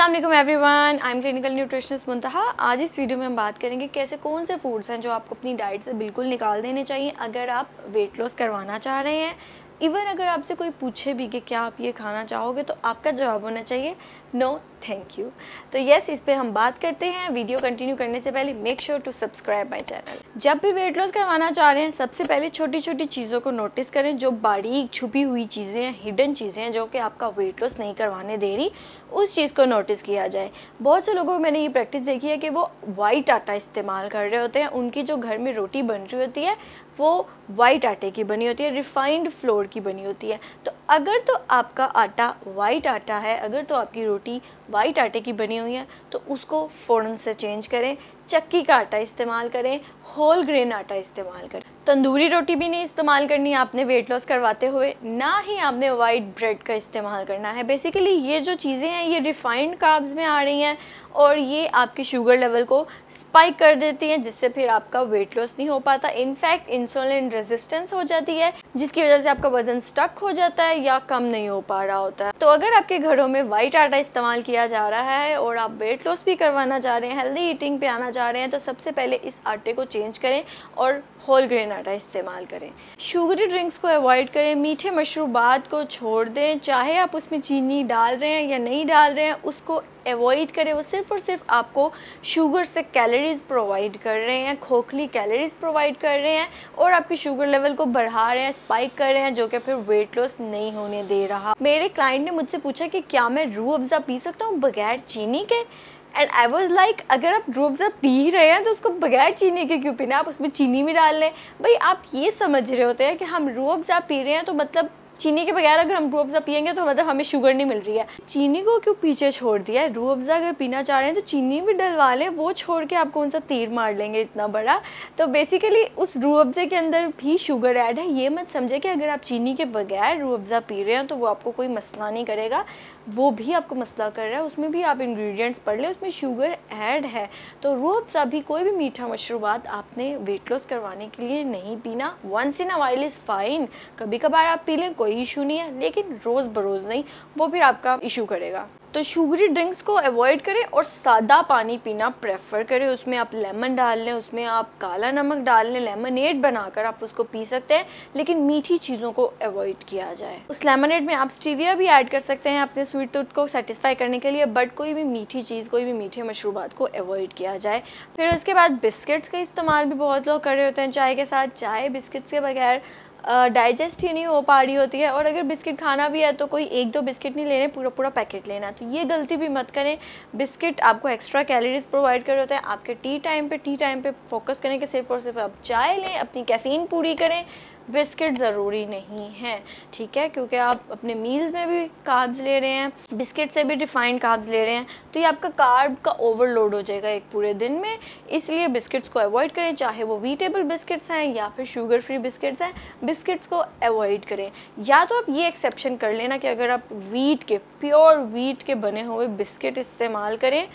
अस्सलाम वालेकुम everyone, I am clinical nutritionist Muntaha. आज इस वीडियो में हम बात करेंगे कैसे कौन से फूड्स हैं जो आपको अपनी डाइट से बिल्कुल निकाल देने चाहिए अगर आप वेट लॉस करवाना चाह रहे हैं। इवन अगर आपसे कोई पूछे भी कि क्या आप ये खाना चाहोगे तो आपका जवाब होना चाहिए नो थैंक यू। तो यस, इस पे हम बात करते हैं। वीडियो कंटिन्यू करने से पहले make sure to subscribe my channel. जब भी वेट लॉस करवाना चाह रहे हैं सबसे पहले छोटी छोटी चीज़ों को नोटिस करें, जो बारीक छुपी हुई चीज़ें हैं, हिडन चीज़ें हैं जो कि आपका वेट लॉस नहीं करवाने दे रही, उस चीज़ को नोटिस किया जाए। बहुत से लोगों को मैंने ये प्रैक्टिस देखी है कि वो वाइट आटा इस्तेमाल कर रहे होते हैं। उनकी जो घर में रोटी बन रही होती है वो वाइट आटे की बनी होती है, रिफाइंड फ्लोर की बनी होती है। तो अगर तो आपका आटा वाइट आटा है, अगर तो आपकी रोटी वाइट आटे की बनी हुई है तो उसको फ़ौरन से चेंज करें। चक्की का आटा इस्तेमाल करें, होल ग्रेन आटा इस्तेमाल करें। तंदूरी रोटी भी नहीं इस्तेमाल करनी है आपने वेट लॉस करवाते हुए, ना ही आपने वाइट ब्रेड का इस्तेमाल करना है। बेसिकली ये जो चीज़ें हैं ये रिफाइंड कार्ब्स में आ रही हैं और ये आपके शुगर लेवल को स्पाइक कर देती हैं, जिससे फिर आपका वेट लॉस नहीं हो पाता। इनफैक्ट इंसुलिन रेजिस्टेंस हो जाती है, जिसकी वजह से आपका वजन स्टक हो जाता है या कम नहीं हो पा रहा होता है। तो अगर आपके घरों में वाइट आटा इस्तेमाल किया जा रहा है और आप वेट लॉस भी करवाना चाह रहे हैं, हेल्दी ईटिंग पे आना चाह रहे हैं, तो सबसे पहले इस आटे को चेंज करें और होल ग्रेन आटा इस्तेमाल करें। शुगरी ड्रिंक्स को अवॉइड करें, मीठे मशरूबात को छोड़ दें। चाहे आप उसमें चीनी डाल रहे हैं या नहीं डाल रहे हैं, उसको अवॉइड करें। वो सिर्फ और सिर्फ आपको शुगर से कैलोरीज प्रोवाइड कर रहे हैं, खोखली कैलोरीज प्रोवाइड कर रहे हैं और आपके शुगर लेवल को बढ़ा रहे हैं, स्पाइक कर रहे हैं, जो कि फिर वेट लॉस नहीं होने दे रहा। मेरे क्लाइंट ने मुझसे पूछा कि क्या मैं रूह अफ़ज़ा पी सकता हूँ बगैर चीनी के, एंड आई वॉज लाइक, अगर आप रूह अफ़ज़ा पी रहे हैं तो उसको बगैर चीनी के क्यों पीना, आप उसमें चीनी भी डाल लें। भाई आप ये समझ रहे होते हैं कि हम रूह अफ़ज़ा पी रहे हैं तो मतलब चीनी के बगैर अगर हम रूह अफ़ज़ा पियेंगे तो मतलब हमें शुगर नहीं मिल रही है। चीनी को क्यों पीछे छोड़ दिया है? रूह अफ़ज़ा अगर पीना चाह रहे हैं तो चीनी भी डलवा लें, वो छोड़ के आप कौन सा तीर मार लेंगे इतना बड़ा। तो बेसिकली उस रूह अफ़ज़ा के अंदर भी शुगर ऐड है। ये मत समझे कि अगर आप चीनी के बगैर रूह अफ़ज़ा पी रहे हैं तो वो आपको कोई मसला नहीं करेगा, वो भी आपको मसला कर रहा है। उसमें भी आप इंग्रेडिएंट्स पढ़ लें, उसमें शुगर ऐड है। तो रूह अफ़ज़ा भी, कोई भी मीठा मशरूबात आपने वेट लॉस करवाने के लिए नहीं पीना। Once in a while is fine, कभी कभार आप पी लें, कोई इशू नहीं है, लेकिन रोज़ बरोज़ नहीं, वो फिर आपका इशू करेगा। तो शुगरी ड्रिंक्स को अवॉइड करें और सादा पानी पीना प्रेफर करें। उसमें आप लेमन डाल लें, उसमें आप काला नमक डाल लें, लेमनेड बनाकर आप उसको पी सकते हैं, लेकिन मीठी चीज़ों को अवॉइड किया जाए। उस लेमनेड में आप स्टीविया भी ऐड कर सकते हैं अपने स्वीट टूथ को सेटिस्फाई करने के लिए, बट कोई भी मीठी चीज़, कोई भी मीठे मशरूबात को अवॉइड किया जाए। फिर उसके बाद बिस्किट्स का इस्तेमाल भी बहुत लोग कर रहे होते हैं चाय के साथ। चाय बिस्किट्स के बगैर डाइजेस्ट ही नहीं हो पा रही होती है, और अगर बिस्किट खाना भी है तो कोई एक दो बिस्किट नहीं लेने, पूरा पूरा पैकेट लेना। तो ये गलती भी मत करें। बिस्किट आपको एक्स्ट्रा कैलोरीज प्रोवाइड कर रहे होते हैं। आपके टी टाइम पे फोकस करें कि सिर्फ और सिर्फ आप चाय लें, अपनी कैफ़ीन पूरी करें। बिस्किट ज़रूरी नहीं है, ठीक है, क्योंकि आप अपने मील्स में भी कार्ब्स ले रहे हैं, बिस्किट से भी रिफाइंड कार्ब्स ले रहे हैं, तो ये आपका कार्ब का ओवरलोड हो जाएगा एक पूरे दिन में। इसलिए बिस्किट्स को अवॉइड करें, चाहे वो वीटेबल बिस्किट्स हैं या फिर शुगर फ्री बिस्किट्स हैं, बिस्किट्स को अवॉइड करें। या तो आप ये एक्सेप्शन कर लेना कि अगर आप प्योर वीट के बने हुए बिस्किट इस्तेमाल करें,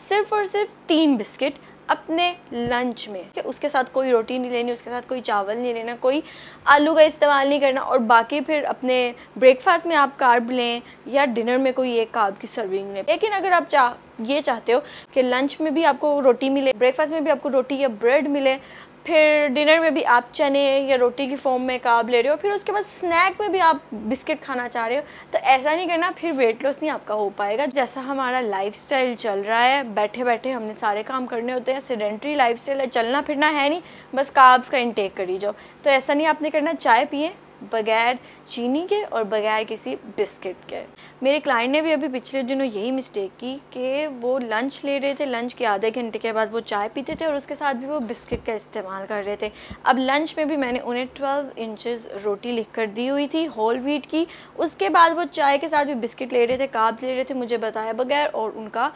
सिर्फ और सिर्फ 3 बिस्किट अपने लंच में, कि उसके साथ कोई रोटी नहीं लेनी, उसके साथ कोई चावल नहीं लेना, कोई आलू का इस्तेमाल नहीं करना, और बाकी फिर अपने ब्रेकफास्ट में आप कार्ब लें या डिनर में कोई एक कार्ब की सर्विंग लें। लेकिन अगर आप ये चाहते हो कि लंच में भी आपको रोटी मिले, ब्रेकफास्ट में भी आपको रोटी या ब्रेड मिले, फिर डिनर में भी आप चने या रोटी की फॉर्म में कार्ब ले रहे हो, फिर उसके बाद स्नैक में भी आप बिस्किट खाना चाह रहे हो, तो ऐसा नहीं करना, फिर वेट लॉस नहीं आपका हो पाएगा। जैसा हमारा लाइफस्टाइल चल रहा है, बैठे बैठे हमने सारे काम करने होते हैं, सेडेंट्री लाइफस्टाइल है, चलना फिरना है नहीं, बस कार्ब्स का इंटेक करी जाओ। तो ऐसा नहीं आपने करना। चाय पिए बगैर चीनी के और बगैर किसी बिस्किट के। मेरे क्लाइंट ने भी अभी पिछले दिनों यही मिस्टेक की कि वो लंच ले रहे थे, लंच के आधे घंटे के बाद वो चाय पीते थे और उसके साथ भी वो बिस्किट का इस्तेमाल कर रहे थे। अब लंच में भी मैंने उन्हें 12 इंचेस रोटी लिख कर दी हुई थी होल व्हीट की, उसके बाद वो चाय के साथ भी बिस्किट ले रहे थे, कार्ब्स ले रहे थे मुझे बताया बगैर, और उनका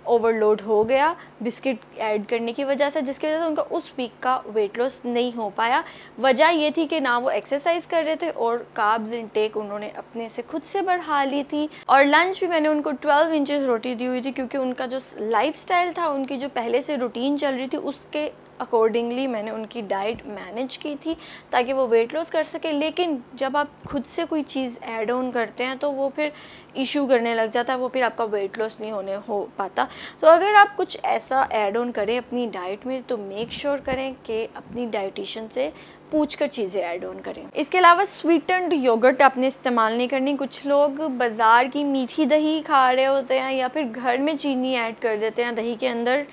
ओवरलोड हो गया बिस्किट ऐड करने की वजह से, जिसकी वजह से उनका उस वीक का वेट लॉस नहीं हो पाया। वजह ये थी कि ना वो एक्सरसाइज कर रहे थे और कार्ब्स इनटेक उन्होंने अपने से खुद से बढ़ा ली थी। और लंच भी मैंने उनको 12 इंचेस रोटी दी हुई थी, क्योंकि उनका जो लाइफस्टाइल था, उनकी जो पहले से रूटीन चल रही थी, उसके अकॉर्डिंगली मैंने उनकी डाइट मैनेज की थी ताकि वो वेट लॉस कर सके। लेकिन जब आप खुद से कोई चीज़ ऐड ऑन करते हैं तो वो फिर इशू करने लग जाता है, वो फिर आपका वेट लॉस नहीं हो पाता। तो अगर आप कुछ ऐसा ऐड ऑन करें अपनी डाइट में तो मेक श्योर करें कि अपनी डाइटिशियन से पूछ कर चीज़ें ऐड ऑन करें। इसके अलावा स्वीटेंड योगर्ट आपने इस्तेमाल नहीं करनी। कुछ लोग बाज़ार की मीठी दही खा रहे होते हैं या फिर घर में चीनी ऐड कर देते हैं दही के अंदर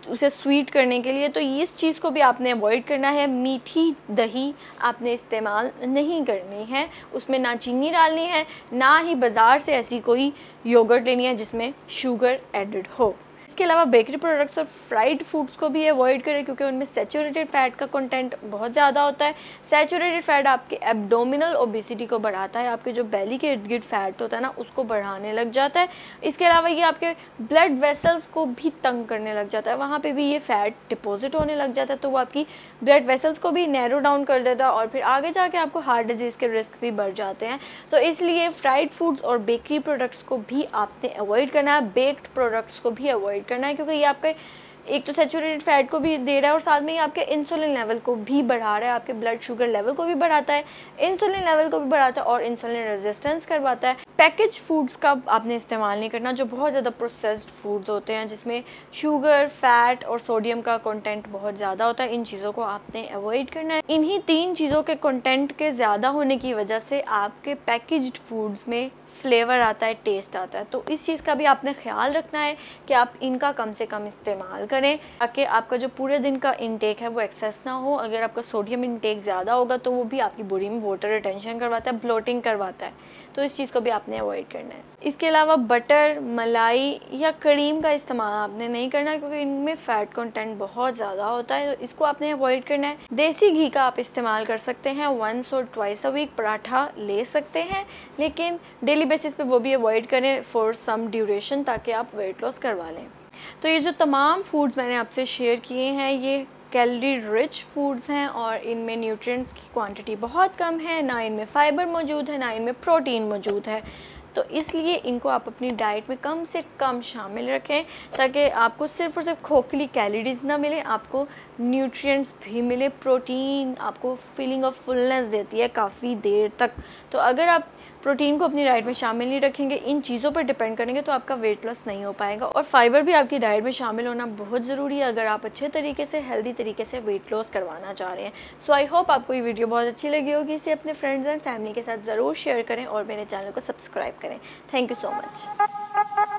उसे स्वीट करने के लिए, तो इस चीज़ को भी आपने अवॉइड करना है। मीठी दही आपने इस्तेमाल नहीं करनी है, उसमें ना चीनी डालनी है, ना ही बाज़ार से ऐसी कोई योगर्ट लेनी है जिसमें शुगर एडेड हो। इसके अलावा बेकरी प्रोडक्ट्स और फ्राइड फूड्स को भी अवॉइड करें क्योंकि उनमें सैचुरेटेड फैट का कंटेंट बहुत ज़्यादा होता है। सैचुरेटेड फैट आपके एब्डोमिनल ओबेसिटी को बढ़ाता है, आपके जो बेली के इर्द गिर्द फैट होता है ना उसको बढ़ाने लग जाता है। इसके अलावा ये आपके ब्लड वेसल्स को भी तंग करने लग जाता है, वहाँ पर भी ये फैट डिपॉजिट होने लग जाता है, तो वो आपकी ब्लड वेसल्स को भी नैरो डाउन कर देता है और फिर आगे जाके आपको हार्ट डिजीज़ के रिस्क भी बढ़ जाते हैं। तो इसलिए फ्राइड फूड्स और बेकरी प्रोडक्ट्स को भी आपने अवॉइड करना है, बेक्ड प्रोडक्ट्स को भी अवॉइड करना है क्योंकि ये आपके एक तो सैचुरेटेड फैट को भी दे रहा है और साथ में ही आपके इंसुलिन लेवल को भी बढ़ा रहा है, आपके ब्लड शुगर लेवल को भी बढ़ाता है, इंसुलिन लेवल को भी बढ़ाता है और इंसुलिन रेजिस्टेंस करवाता है। पैकेज फूड्स का आपने इस्तेमाल नहीं करना जो बहुत ज़्यादा प्रोसेस्ड फूड्स होते हैं जिसमें शुगर, फैट और सोडियम का कंटेंट बहुत ज़्यादा होता है। इन चीज़ों को आपने अवॉइड करना है। इन्हीं 3 चीज़ों के कंटेंट के ज़्यादा होने की वजह से आपके पैकेज्ड फूड्स में फ्लेवर आता है, टेस्ट आता है। तो इस चीज़ का भी आपने ख्याल रखना है कि आप इनका कम से कम इस्तेमाल करें ताकि आपका जो पूरे दिन का इंटेक है वो एक्सेस ना हो। अगर आपका सोडियम इंटेक ज़्यादा होगा तो वो भी आपकी बॉडी में वाटर रिटेंशन करवाता है, ब्लोटिंग करवाता है, तो इस चीज़ को भी आपने अवॉइड करना है। इसके अलावा बटर, मलाई या क्रीम का इस्तेमाल आपने नहीं करना क्योंकि इनमें फ़ैट कंटेंट बहुत ज़्यादा होता है, तो इसको आपने अवॉइड करना है। देसी घी का आप इस्तेमाल कर सकते हैं, 1 और 2 अ वीक पराठा ले सकते हैं, लेकिन डेली बेसिस पे वो भी अवॉइड करें फॉर सम ड्यूरेशन ताकि आप वेट लॉस करवा लें। तो ये जो तमाम फूड्स मैंने आपसे शेयर किए हैं ये कैलोरी रिच फूड्स हैं और इनमें न्यूट्रिएंट्स की क्वांटिटी बहुत कम है, ना इनमें फाइबर मौजूद है, ना इनमें प्रोटीन मौजूद है। तो इसलिए इनको आप अपनी डाइट में कम से कम शामिल रखें ताकि आपको सिर्फ और सिर्फ खोखली कैलोरीज ना मिले, आपको न्यूट्रिएंट्स भी मिले। प्रोटीन आपको फीलिंग ऑफ फुलनेस देती है काफ़ी देर तक, तो अगर आप प्रोटीन को अपनी डाइट में शामिल नहीं रखेंगे, इन चीज़ों पर डिपेंड करेंगे तो आपका वेट लॉस नहीं हो पाएगा। और फाइबर भी आपकी डाइट में शामिल होना बहुत ज़रूरी है अगर आप अच्छे तरीके से हेल्दी तरीके से वेट लॉस करवाना चाह रहे हैं। सो आई होप आपको ये वीडियो बहुत अच्छी लगी होगी। इसे अपने फ्रेंड्स एंड फैमिली के साथ ज़रूर शेयर करें और मेरे चैनल को सब्सक्राइब करें। Thank you so much.